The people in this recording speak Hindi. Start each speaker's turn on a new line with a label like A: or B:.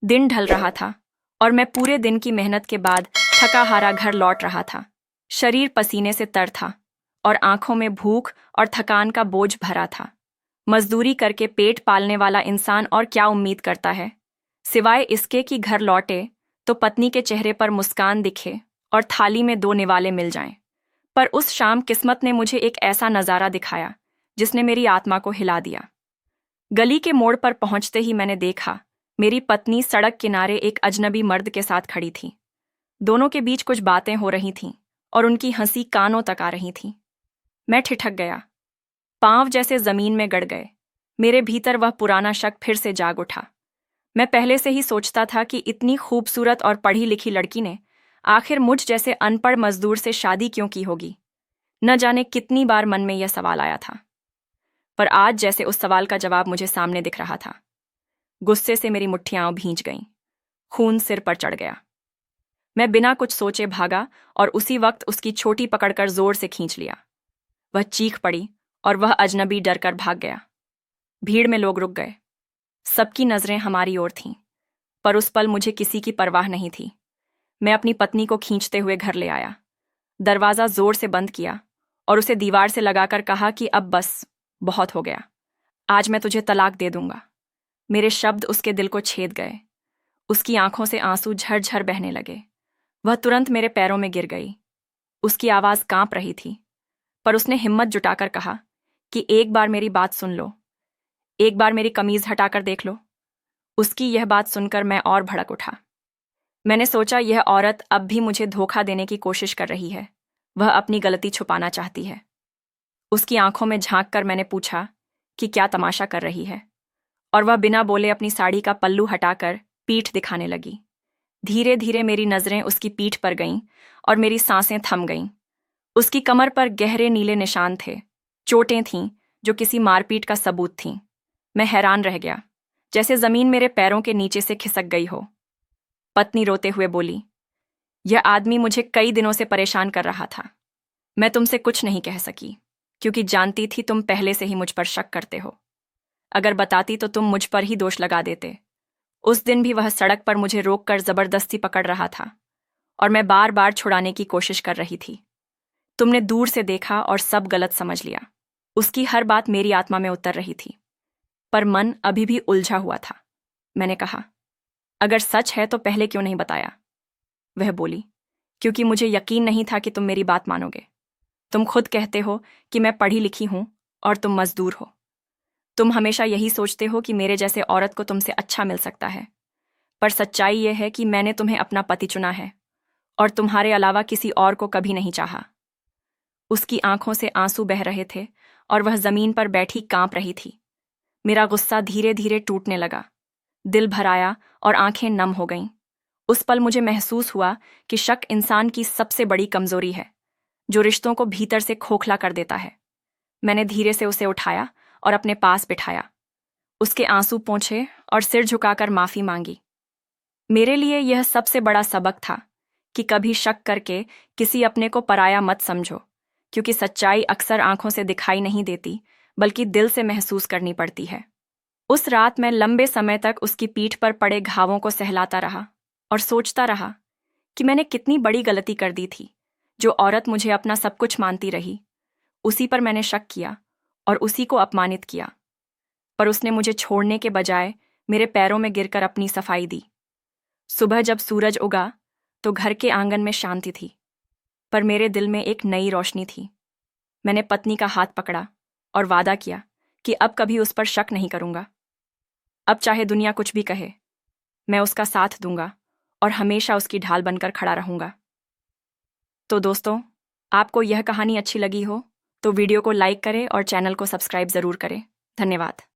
A: दिन ढल रहा था और मैं पूरे दिन की मेहनत के बाद थका हारा घर लौट रहा था। शरीर पसीने से तर था और आंखों में भूख और थकान का बोझ भरा था। मजदूरी करके पेट पालने वाला इंसान और क्या उम्मीद करता है, सिवाय इसके कि घर लौटे तो पत्नी के चेहरे पर मुस्कान दिखे और थाली में 2 निवाले मिल जाएं। पर उस शाम किस्मत ने मुझे एक ऐसा नज़ारा दिखाया जिसने मेरी आत्मा को हिला दिया। गली के मोड़ पर पहुंचते ही मैंने देखा, मेरी पत्नी सड़क किनारे एक अजनबी मर्द के साथ खड़ी थी। दोनों के बीच कुछ बातें हो रही थीं और उनकी हंसी कानों तक आ रही थी। मैं ठिठक गया, पांव जैसे जमीन में गड़ गए। मेरे भीतर वह पुराना शक फिर से जाग उठा। मैं पहले से ही सोचता था कि इतनी खूबसूरत और पढ़ी लिखी लड़की ने आखिर मुझ जैसे अनपढ़ मजदूर से शादी क्यों की होगी। न जाने कितनी बार मन में यह सवाल आया था, पर आज जैसे उस सवाल का जवाब मुझे सामने दिख रहा था। गुस्से से मेरी मुट्ठियां भींच गईं, खून सिर पर चढ़ गया। मैं बिना कुछ सोचे भागा और उसी वक्त उसकी छोटी पकड़कर जोर से खींच लिया। वह चीख पड़ी और वह अजनबी डरकर भाग गया। भीड़ में लोग रुक गए। सबकी नजरें हमारी ओर थीं, पर उस पल मुझे किसी की परवाह नहीं थी। मैं अपनी पत्नी को खींचते हुए घर ले आया, दरवाजा जोर से बंद किया और उसे दीवार से लगाकर कहा कि अब बस, बहुत हो गया। आज मैं तुझे तलाक दे दूंगा। मेरे शब्द उसके दिल को छेद गए। उसकी आंखों से आंसू झरझर बहने लगे। वह तुरंत मेरे पैरों में गिर गई। उसकी आवाज कांप रही थी, पर उसने हिम्मत जुटाकर कहा कि एक बार मेरी बात सुन लो, एक बार मेरी कमीज हटाकर देख लो। उसकी यह बात सुनकर मैं और भड़क उठा। मैंने सोचा, यह औरत अब भी मुझे धोखा देने की कोशिश कर रही है। वह अपनी गलती छुपाना चाहती है। उसकी आंखों में झांक कर मैंने पूछा कि क्या तमाशा कर रही है, और वह बिना बोले अपनी साड़ी का पल्लू हटाकर पीठ दिखाने लगी। धीरे धीरे मेरी नजरें उसकी पीठ पर गईं और मेरी सांसें थम गईं। उसकी कमर पर गहरे नीले निशान थे, चोटें थीं जो किसी मारपीट का सबूत थीं। मैं हैरान रह गया, जैसे जमीन मेरे पैरों के नीचे से खिसक गई हो। पत्नी रोते हुए बोली, यह आदमी मुझे कई दिनों से परेशान कर रहा था। मैं तुमसे कुछ नहीं कह सकी, क्योंकि जानती थी तुम पहले से ही मुझ पर शक करते हो। अगर बताती तो तुम मुझ पर ही दोष लगा देते। उस दिन भी वह सड़क पर मुझे रोककर जबरदस्ती पकड़ रहा था और मैं बार बार छुड़ाने की कोशिश कर रही थी। तुमने दूर से देखा और सब गलत समझ लिया। उसकी हर बात मेरी आत्मा में उतर रही थी, पर मन अभी भी उलझा हुआ था। मैंने कहा, अगर सच है तो पहले क्यों नहीं बताया? वह बोली, क्योंकि मुझे यकीन नहीं था कि तुम मेरी बात मानोगे। तुम खुद कहते हो कि मैं पढ़ी लिखी हूं और तुम मजदूर हो। तुम हमेशा यही सोचते हो कि मेरे जैसे औरत को तुमसे अच्छा मिल सकता है, पर सच्चाई यह है कि मैंने तुम्हें अपना पति चुना है और तुम्हारे अलावा किसी और को कभी नहीं चाहा। उसकी आंखों से आंसू बह रहे थे और वह जमीन पर बैठी कांप रही थी। मेरा गुस्सा धीरे धीरे टूटने लगा। दिल भर आया और आंखें नम हो गईं। उस पल मुझे महसूस हुआ कि शक इंसान की सबसे बड़ी कमजोरी है, जो रिश्तों को भीतर से खोखला कर देता है। मैंने धीरे से उसे उठाया और अपने पास बिठाया, उसके आंसू पोंछे और सिर झुकाकर माफी मांगी। मेरे लिए यह सबसे बड़ा सबक था कि कभी शक करके किसी अपने को पराया मत समझो, क्योंकि सच्चाई अक्सर आंखों से दिखाई नहीं देती, बल्कि दिल से महसूस करनी पड़ती है। उस रात मैं लंबे समय तक उसकी पीठ पर पड़े घावों को सहलाता रहा और सोचता रहा कि मैंने कितनी बड़ी गलती कर दी थी। जो औरत मुझे अपना सब कुछ मानती रही, उसी पर मैंने शक किया और उसी को अपमानित किया। पर उसने मुझे छोड़ने के बजाय मेरे पैरों में गिरकर अपनी सफाई दी। सुबह जब सूरज उगा तो घर के आंगन में शांति थी, पर मेरे दिल में एक नई रोशनी थी। मैंने पत्नी का हाथ पकड़ा और वादा किया कि अब कभी उस पर शक नहीं करूंगा। अब चाहे दुनिया कुछ भी कहे, मैं उसका साथ दूंगा और हमेशा उसकी ढाल बनकर खड़ा रहूंगा। तो दोस्तों, आपको यह कहानी अच्छी लगी हो तो वीडियो को लाइक करें और चैनल को सब्सक्राइब जरूर करें। धन्यवाद।